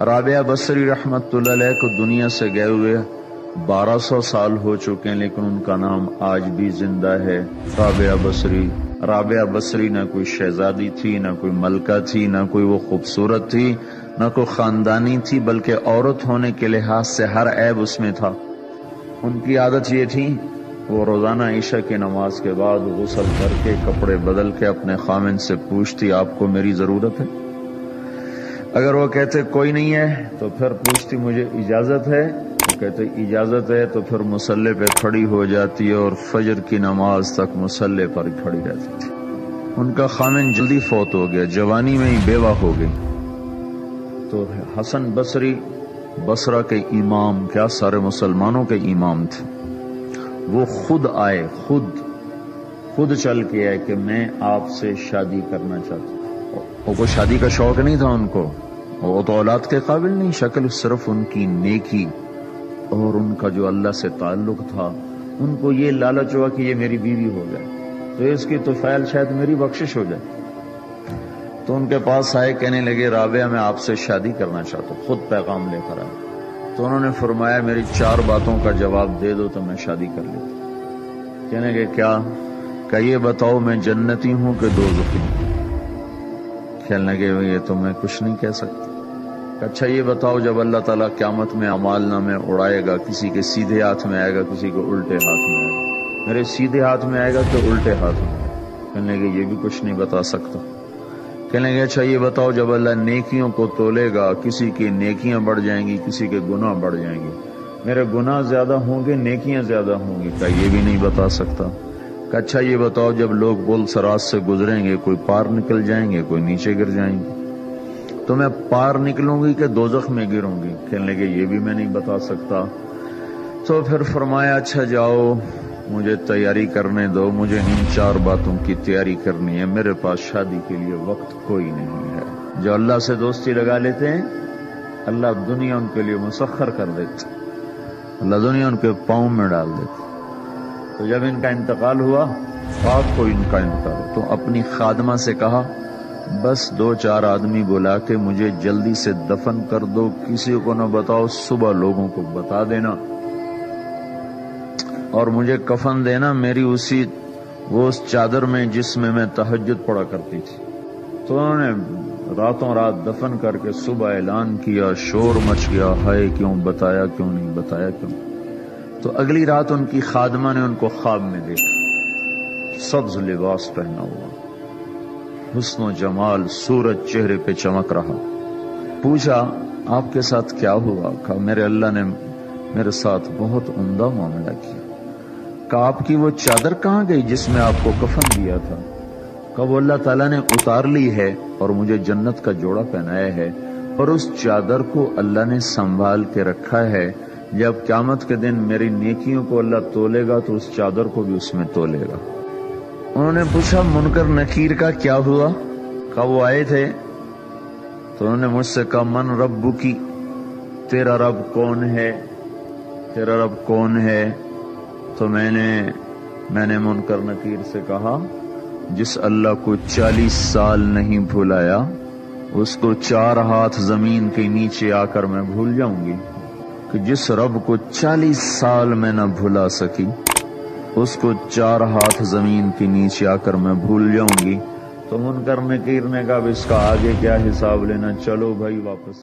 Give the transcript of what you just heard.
رابعہ بصری رحمت اللہ علیہ کو دنیا سے گئے ہوئے 1200 سال ہو چکے ہیں، لیکن ان کا نام آج بھی زندہ ہے، رابعہ بصری۔ رابعہ بصری نہ کوئی شہزادی تھی، نہ کوئی ملکہ تھی، نہ کوئی وہ خوبصورت تھی، نہ کوئی خاندانی تھی، بلکہ عورت ہونے کے لحاظ سے ہر عیب اس میں تھا۔ ان کی عادت یہ تھی، وہ روزانہ عشاء کی نماز کے بعد غسل کر کے کپڑے بدل کے اپنے خامن سے پوچھتی آپ کو میری ضرورت ہے؟ اگر وہ کہتے کوئی نہیں ہے تو پھر پوچھتی مجھے اجازت ہے؟ وہ کہتے اجازت ہے تو پھر مصلی پہ کھڑی ہو جاتی ہے اور فجر کی نماز تک مصلی پر کھڑی رہتی تھی۔ ان کا خامن جلدی فوت ہو گیا، جوانی میں ہی بیوہ ہو گئی۔ تو حسن بصری بصرہ کے امام، کیا سارے مسلمانوں کے امام تھے، وہ خود آئے، خود چل کے آئے کہ میں آپ سے شادی کرنا چاہتا ہوں۔ وہ کوئی شادی کا شوق نہیں تھا ان کو، وہ تو اولاد کے قابل نہیں، شکل صرف ان کی نیکی اور ان کا جو اللہ سے تعلق تھا، ان کو یہ لالچ ہوا کہ یہ میری بیوی ہو جائے تو اس کی تو فعل شاید میری بخشش ہو جائے۔ تو ان کے پاس آئے، کہنے لگے رابعہ میں آپ سے شادی کرنا چاہتا ہوں، خود پیغام لے کر آئے۔ تو انہوں نے فرمایا میری 4 باتوں کا جواب دے دو تو میں شادی کر لیتا۔ کہنے لگے کیا؟ کہ یہ بتاؤ میں جنتی ہوں کہ دوزخی ہوں؟ کہنے لگے یہ تو میں کچھ نہیں کہہ سکتا۔ اچھا یہ بتاؤ جب اللہ تعالیٰ قیامت میں اعمال نامے اڑائے گا، کسی کے سیدھے ہاتھ میں آئے گا، کسی کو الٹے ہاتھ میں آئے گا، میرے سیدھے ہاتھ میں آئے گا کہ الٹے ہاتھ میں؟ کہنے لگے یہ بھی کچھ نہیں بتا سکتا۔ کہنے لگے اچھا یہ بتاؤ جب اللہ نیکیوں کو تولے گا، کسی کی نیکیاں بڑھ جائیں گی، کسی کے گناہ بڑھ جائیں گے، میرے گناہ زیادہ ہوں گے نیکیاں زیادہ ہوں گی؟ کہ یہ بھی نہیں بتا سکتا۔ کہ اچھا یہ بتاؤ جب لوگ پل صراط سے گزریں گے، کوئی پار نکل جائیں گے، کوئی نیچے گر جائیں گے، تو میں پار نکلوں گی کہ دوزخ میں گروں گی؟ کہنے لگے یہ بھی میں نہیں بتا سکتا۔ تو پھر فرمایا اچھا جاؤ مجھے تیاری کرنے دو، مجھے ان 4 باتوں کی تیاری کرنی ہے، میرے پاس شادی کے لیے وقت کوئی نہیں ہے۔ جو اللہ سے دوستی لگا لیتے ہیں اللہ دنیا ان کے لیے مسخر کر دیتے، اللہ دنیا ان کے پاؤں میں ڈال دیتے۔ تو جب ان کا انتقال ہوا، رات کو ان کا انتقال، تو اپنی خادمہ سے کہا بس 2-4 آدمی بلا کے مجھے جلدی سے دفن کر دو، کسی کو نہ بتاؤ، صبح لوگوں کو بتا دینا، اور مجھے کفن دینا میری اس چادر میں جس میں میں تہجد پڑھا کرتی تھی۔ تو انہوں نے راتوں رات دفن کر کے صبح اعلان کیا، شور مچ گیا، ہائے کیوں بتایا، کیوں نہیں بتایا، کیوں؟ تو اگلی رات ان کی خادمہ نے ان کو خواب میں دیکھا، سبز لباس پہنا ہوا، حسن و جمال، سورج چہرے پہ چمک رہا۔ پوچھا آپ کے ساتھ کیا ہوا؟ کہا میرے اللہ نے میرے ساتھ بہت عمدہ معاملہ کیا۔ کہا آپ کی وہ چادر کہاں گئی جس میں آپ کو کفن دیا تھا؟ کہا وہ اللہ تعالیٰ نے اتار لی ہے اور مجھے جنت کا جوڑا پہنایا ہے، اور اس چادر کو اللہ نے سنبھال کے رکھا ہے، جب قیامت کے دن میری نیکیوں کو اللہ تولے گا تو اس چادر کو بھی اس میں تولے گا۔ انہوں نے پوچھا منکر نکیر کا کیا ہوا؟ کہا وہ آئے تھے تو انہوں نے مجھ سے کہا من ربکی، تیرا رب کون ہے، تیرا رب کون ہے؟ تو میں نے منکر نکیر سے کہا جس اللہ کو 40 سال نہیں بھلایا اس کو 4 ہاتھ زمین کے نیچے آ کر میں بھول جاؤں گی؟ کہ جس رب کو 40 سال میں نہ بھلا سکی اس کو 4 ہاتھ زمین کے نیچے آ کر میں بھول جاؤں گی؟ تو منکر نکیر نے کہا اس کا آگے کیا حساب لینا، چلو بھائی واپس۔